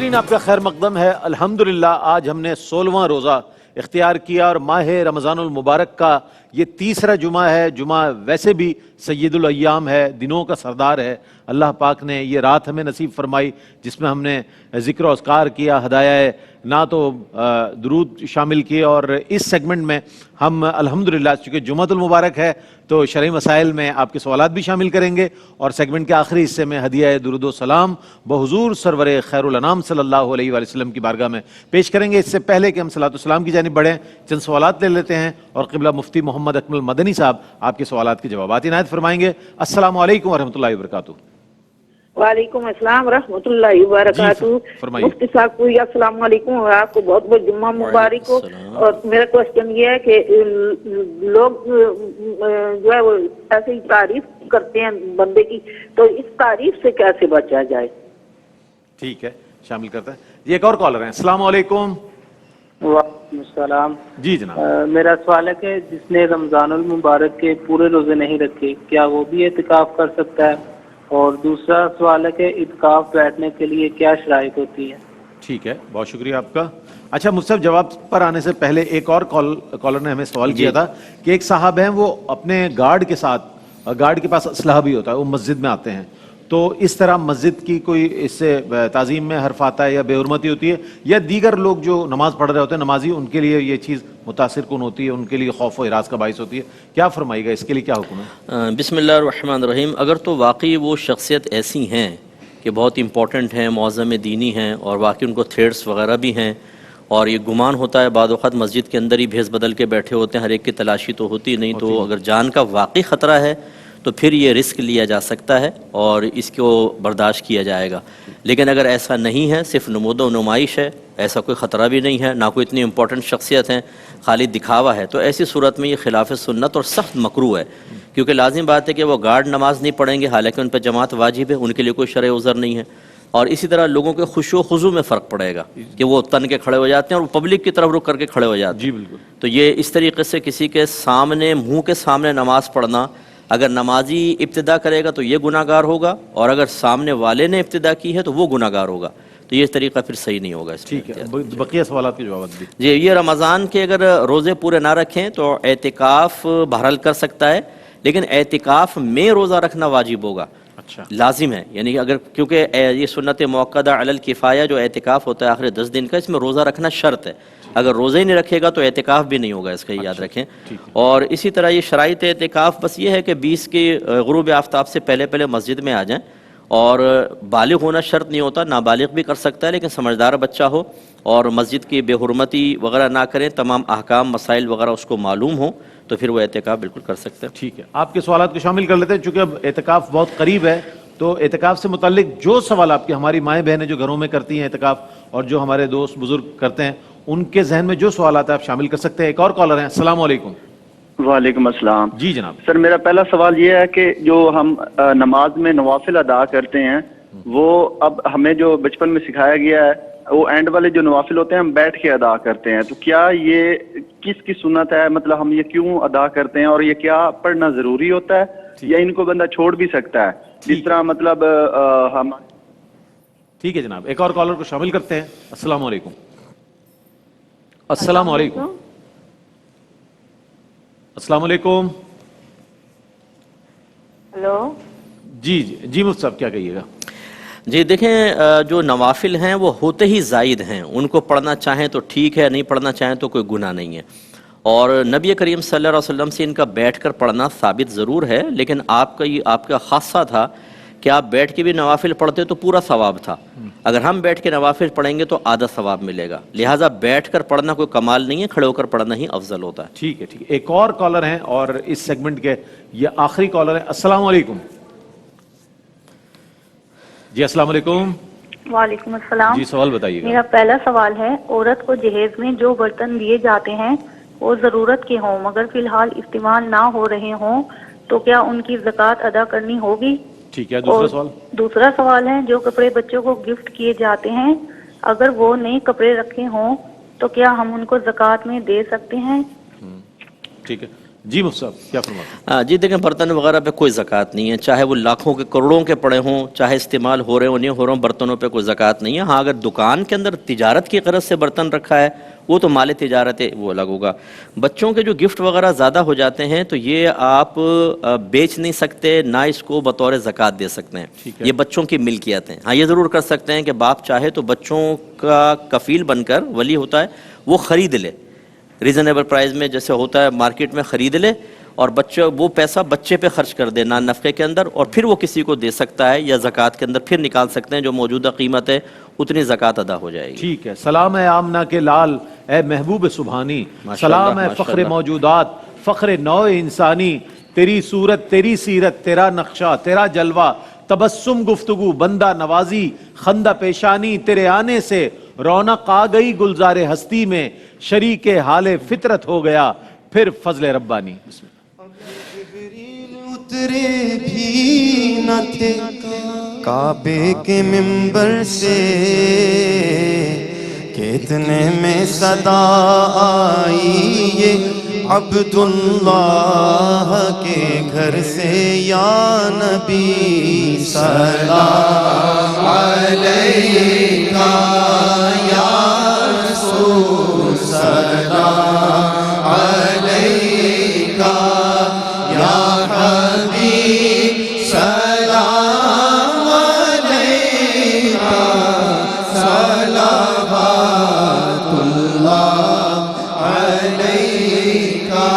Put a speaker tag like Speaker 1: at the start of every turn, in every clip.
Speaker 1: ناظرین آپ کا خیر مقدم ہے. الحمدللہ آج ہم نے 16واں روزہ اختیار کیا اور ماہ رمضان المبارک کا یہ تیسرا جمعہ ہے. جمعہ ویسے بھی سید الایام ہے, دنوں کا سردار ہے. اللہ پاک نے یہ رات ہمیں نصیب فرمائی جس میں ہم نے ذکر و اذکار کیا, ہدایہ نعت و درود شامل کیے, اور اس سیگمنٹ میں ہم الحمدللہ چونکہ جمعۃ المبارک ہے تو شرعی مسائل میں آپ کے سوالات بھی شامل کریں گے, اور سیگمنٹ کے آخری حصے میں ہدیہ درود و سلام بحضور سرور خیر الانام صلی اللہ علیہ وآلہ وسلم کی بارگاہ میں پیش کریں گے. اس سے پہلے کہ ہم صلاۃ والسلام کی جانب بڑھیں, چند سوالات لے لیتے ہیں اور قبلہ مفتی محمد اکمل مدنی صاحب آپ کے سوالات کے جوابات عنایت فرمائیں گے. السلام علیکم ورحمۃ اللہ وبرکاتہ.
Speaker 2: وعلیکم السلام ورحمۃ اللہ وبرکاتہ. مفتی صاحب کو السلام علیکم اور آپ کو بہت بہت جمعہ مبارک ہو. اور میرا کوشچن یہ ہے کہ لوگ جو ہے وہ ایسے ہی تعریف کرتے ہیں بندے کی, تو اس تعریف سے کیسے بچا جائے؟
Speaker 1: ٹھیک ہے, شامل کرتے ہیں. یہ ایک اور کالر ہیں. السلام علیکم.
Speaker 3: وعلیکم السلام.
Speaker 1: جی جناب.
Speaker 3: میرا سوال ہے کہ جس نے رمضان المبارک کے پورے روزے نہیں رکھے کیا وہ بھی اعتکاف کر سکتا ہے؟ اور دوسرا سوال ہے کہ اعتکاف بیٹھنے کے لیے کیا شرائط ہوتی ہے؟
Speaker 1: ٹھیک ہے, بہت شکریہ آپ کا. اچھا مصطفیٰ, جواب پر آنے سے پہلے ایک اور کالر نے ہمیں سوال کیا تھا کہ ایک صاحب ہیں وہ اپنے گارڈ کے ساتھ, گارڈ کے پاس اسلحہ بھی ہوتا ہے, وہ مسجد میں آتے ہیں, تو اس طرح مسجد کی کوئی اس سے تعظیم میں حرف آتا ہے یا بے حرمتی ہوتی ہے, یا دیگر لوگ جو نماز پڑھ رہے ہوتے ہیں نمازی ان کے لیے یہ چیز متاثر کن ہوتی ہے, ان کے لیے خوف و ہراس کا باعث ہوتی ہے؟ کیا فرمائے گا, اس کے لیے کیا حکم ہے؟
Speaker 4: بسم اللہ الرحمن الرحیم. اگر تو واقعی وہ شخصیت ایسی ہیں کہ بہت امپورٹنٹ ہیں, معظم دینی ہیں, اور واقعی ان کو تھریٹس وغیرہ بھی ہیں, اور یہ گمان ہوتا ہے بعض اوقات مسجد کے اندر ہی بھیس بدل کے بیٹھے ہوتے ہیں, ہر ایک کی تلاشی تو ہوتی نہیں, تو اگر جان کا واقعی خطرہ ہے تو پھر یہ رسک لیا جا سکتا ہے اور اس کو برداشت کیا جائے گا. لیکن اگر ایسا نہیں ہے, صرف نمود و نمائش ہے, ایسا کوئی خطرہ بھی نہیں ہے, نہ کوئی اتنی امپورٹنٹ شخصیت ہیں, خالی دکھاوا ہے, تو ایسی صورت میں یہ خلاف سنت اور سخت مکروہ ہے. کیونکہ لازم بات ہے کہ وہ گارڈ نماز نہیں پڑھیں گے, حالانکہ ان پہ جماعت واجب ہے, ان کے لیے کوئی شرعی عذر نہیں ہے. اور اسی طرح لوگوں کے خشوع و خضوع میں فرق پڑے گا کہ وہ تن کے کھڑے ہو جاتے ہیں اور وہ پبلک کی طرف رک کر کے کھڑے ہو جاتے ہیں.
Speaker 1: جی بالکل.
Speaker 4: تو یہ اس طریقے سے کسی کے سامنے, منہ کے سامنے نماز پڑھنا, اگر نمازی ابتدا کرے گا تو یہ گناہ گار ہوگا, اور اگر سامنے والے نے ابتدا کی ہے تو وہ گناہ گار ہوگا. تو یہ طریقہ پھر صحیح نہیں ہوگا.
Speaker 1: ٹھیک ہے, بقیہ سوالات کے جوابات بھی.
Speaker 4: جی, یہ رمضان کے اگر روزے پورے نہ رکھیں تو اعتکاف بہرحال کر سکتا ہے, لیکن اعتکاف میں روزہ رکھنا واجب ہوگا.
Speaker 1: اچھا,
Speaker 4: لازم ہے. یعنی اگر کیونکہ یہ سنت موقدہ علی الکفایہ جو اعتکاف ہوتا ہے آخر 10 دن کا, اس میں روزہ رکھنا شرط ہے. اگر روزہ ہی نہیں رکھے گا تو اعتکاف بھی نہیں ہوگا, اس کا یاد رکھیں. اور اسی طرح یہ شرائط اعتکاف بس یہ ہے کہ 20 کے غروب آفتاب سے پہلے پہلے مسجد میں آ جائیں, اور بالغ ہونا شرط نہیں ہوتا, نابالغ بھی کر سکتا ہے, لیکن سمجھدار بچہ ہو اور مسجد کی بے حرمتی وغیرہ نہ کریں, تمام احکام مسائل وغیرہ اس کو معلوم ہوں, تو پھر وہ اعتکاف بالکل کر سکتے ہیں.
Speaker 1: ٹھیک ہے, آپ کے سوالات کو شامل کر لیتے ہیں چونکہ اب اعتکاف بہت قریب ہے. تو اعتکاف سے متعلق جو سوال آپ کی, ہماری مائیں بہنیں جو گھروں میں کرتی ہیں اعتکاف, اور جو ہمارے دوست بزرگ کرتے ہیں, ان کے ذہن میں جو سوالات ہیں آپ شامل کر سکتے ہیں. ایک اور کالر ہیں. السلام علیکم.
Speaker 5: وعلیکم السلام.
Speaker 1: جی جناب.
Speaker 5: سر میرا پہلا سوال یہ ہے کہ جو ہم نماز میں نوافل ادا کرتے ہیں, وہ اب ہمیں جو بچپن میں سکھایا گیا ہے وہ اینڈ والے جو نوافل ہوتے ہیں ہم بیٹھ کے ادا کرتے ہیں, تو کیا یہ کس کی سنت ہے, مطلب ہم یہ کیوں ادا کرتے ہیں, اور یہ کیا پڑھنا ضروری ہوتا ہے یا ان کو بندہ چھوڑ بھی سکتا ہے, جس طرح مطلب ہم.
Speaker 1: ٹھیک ہے جناب, ایک اور کالر کو شامل کرتے ہیں. السلام علیکم. السلام علیکم. السلام علیکم.
Speaker 2: ہلو.
Speaker 1: جی جی مفتی صاحب کیا کہیے گا؟
Speaker 4: جی دیکھیں, جو نوافل ہیں وہ ہوتے ہی زائد ہیں, ان کو پڑھنا چاہیں تو ٹھیک ہے, نہیں پڑھنا چاہیں تو کوئی گناہ نہیں ہے. اور نبی کریم صلی اللہ علیہ وسلم سے ان کا بیٹھ کر پڑھنا ثابت ضرور ہے, لیکن آپ کا خاصہ تھا کہ آپ بیٹھ کے بھی نوافل پڑھتے تو پورا ثواب تھا. اگر ہم بیٹھ کے نوافل پڑھیں گے تو آدھا ثواب ملے گا, لہٰذا بیٹھ کر پڑھنا کوئی کمال نہیں ہے, کھڑے ہو کر پڑھنا ہی افضل ہوتا ہے.
Speaker 1: ٹھیک ہے, ٹھیک ہے. ایک اور کالر ہیں اور اس سیگمنٹ کے یہ آخری کالر ہیں. السلام علیکم. جی السلام علیکم.
Speaker 2: وعلیکم السلام.
Speaker 1: جی سوال بتائیے گا.
Speaker 2: میرا پہلا سوال ہے, عورت کو جہیز میں جو برتن دیے جاتے ہیں وہ ضرورت کے ہوں مگر فی الحال استعمال نہ ہو رہے ہوں, تو کیا ان کی زکوٰۃ ادا کرنی ہوگی؟
Speaker 1: ٹھیک ہے, دوسرا سوال.
Speaker 2: دوسرا سوال ہے, جو کپڑے بچوں کو گفٹ کیے جاتے ہیں اگر وہ نئے کپڑے رکھے ہوں تو کیا ہم ان کو زکوٰۃ میں دے سکتے ہیں؟
Speaker 1: ٹھیک ہے, جی مفتی صاحب کیا فرماتے ہیں؟
Speaker 4: جی دیکھیں برتن وغیرہ پہ کوئی زکوٰۃ نہیں ہے، چاہے وہ لاکھوں کے کروڑوں کے پڑے ہوں، چاہے استعمال ہو رہے ہوں نہیں ہو رہے ہوں، برتنوں پہ کوئی زکوٰۃ نہیں ہے۔ ہاں اگر دکان کے اندر تجارت کی غرض سے برتن رکھا ہے وہ تو مال تجارت ہے، وہ الگ ہوگا۔ بچوں کے جو گفٹ وغیرہ زیادہ ہو جاتے ہیں تو یہ آپ بیچ نہیں سکتے، نہ اس کو بطور زکوٰۃ دے سکتے ہیں، یہ بچوں کی ملکیت ہیں۔ ہاں یہ ضرور کر سکتے ہیں کہ باپ چاہے تو بچوں کا کفیل بن کر، ولی ہوتا ہے، وہ خرید لے ریزنیبل پرائز میں، جیسے ہوتا ہے مارکیٹ میں خرید لے، اور بچے وہ پیسہ بچے پہ خرچ کر دے نان نفقے کے اندر، اور پھر وہ کسی کو دے سکتا ہے، یا زکوٰۃ کے اندر پھر نکال سکتے ہیں، جو موجودہ قیمت ہے اتنی زکوٰۃ ادا ہو جائے گی۔
Speaker 1: ٹھیک ہے۔ سلام ہے آمنہ کے لال، اے محبوب سبحانی، سلام ہے فخر موجودات، فخر نوع انسانی، تیری صورت تیری سیرت تیرا نقشہ تیرا جلوہ، تبسم گفتگو بندہ نوازی، خندہ پیشانی، تیرے آنے سے رونق آ گئی گلزار ہستی میں، شریک حال فطرت ہو گیا پھر فضل ربانی۔ بسم اللہ۔
Speaker 6: جبریل اترے بھی نہ تھے کعبے کے منبر سے، کتنے میں صدا آئی یہ عبداللہ کے گھر سے، یا نبی سلام علیکہ، یا رسول سلام علیکہ، یا حبیب سلام علیکہ، صلوات اللہ علیکہ،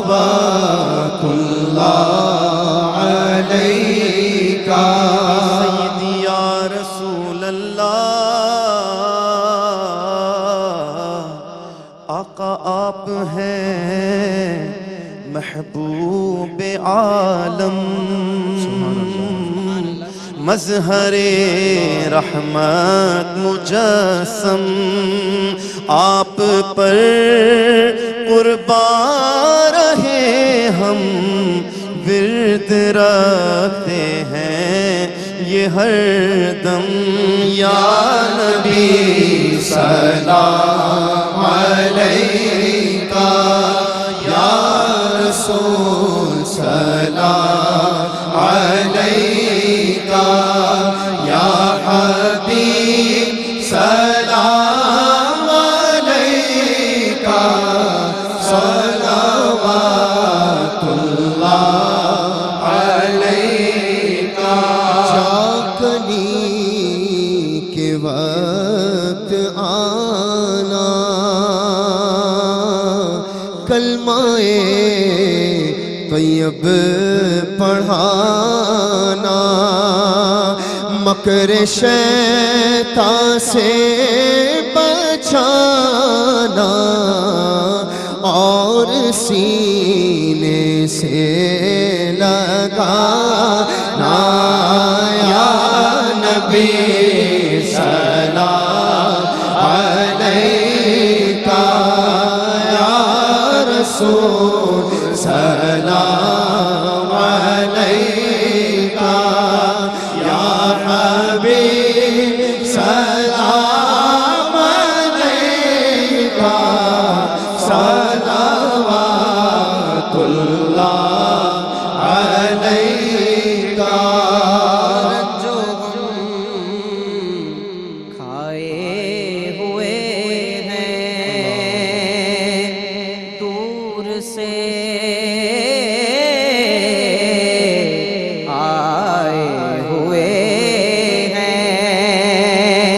Speaker 6: صلوات اللہ علیکہ، سیدی یا رسول اللہ، آقا آپ ہیں محبوب عالم، مظہر رحمت مجسم، آپ پر قربان رہے ہم، ورد رکھتے ہیں یہ ہر دم، یا نبی سلام علیکہ، یا رسول سلام علیکہ، یا حبیب سلام علیکہ، صلوات اللہ علیکہ، چاکنی کے وقت آنا، کلمہ طیب پڑھانا، مکر شیطان سے بچانا، اور سینے سے لگانا، یا نبی سلام علیکہ، یا رسول سلام علیکہ، یا حبیب سلام علیکہ، صلوات اللہ علیکہ، جو
Speaker 7: کھائے ہوئے ہیں دور سے آئے ہوئے ہیں،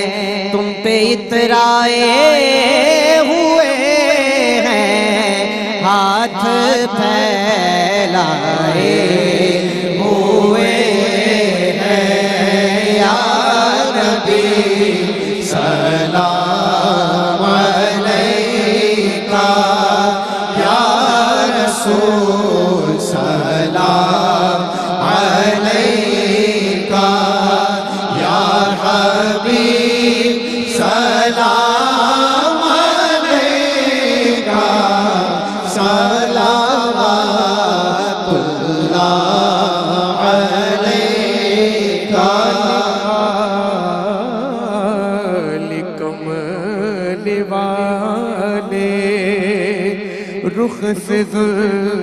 Speaker 7: تم پہ اترائے ہوئے ہیں، ہاتھ پھیلائے ہوئے ہیں، یا نبی سلام علیکہ، یا رسول سلام علیکہ، یا حبیب سلام علیکہ، صلوات اللہ علیکہ،
Speaker 6: کمل والے
Speaker 7: رخ سے زلفوں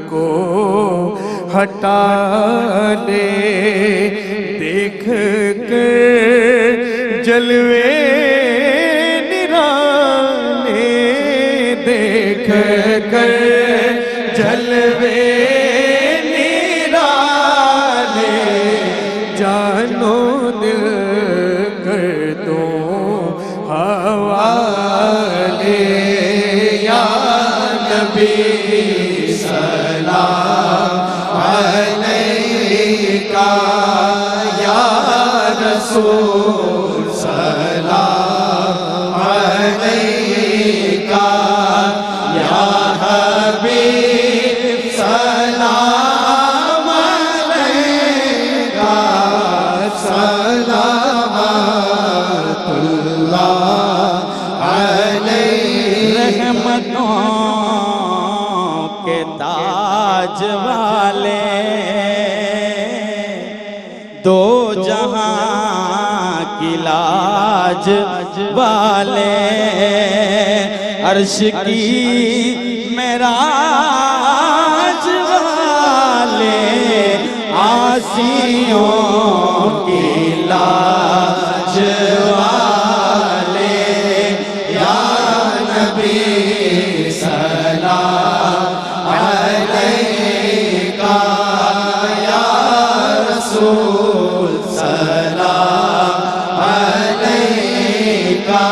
Speaker 7: کو ہٹا لے، دیکھ کر جلوے نرانے، دیکھ کر جلوے نرانے، جانو دل کر دو حوالے، یا نبی سلام علیکہ، یا رسول سلام علیکہ، یا حبیب سلام علیکہ، صلوات اللہ علیہ۔ رحمتوں کے تاج والے، دو جہاں کی لاج والے، عرش کی معراج والے، عاصیوں کی لاج والے، یا نبی سلام علیکہ، یا رسول سلام علیکہ،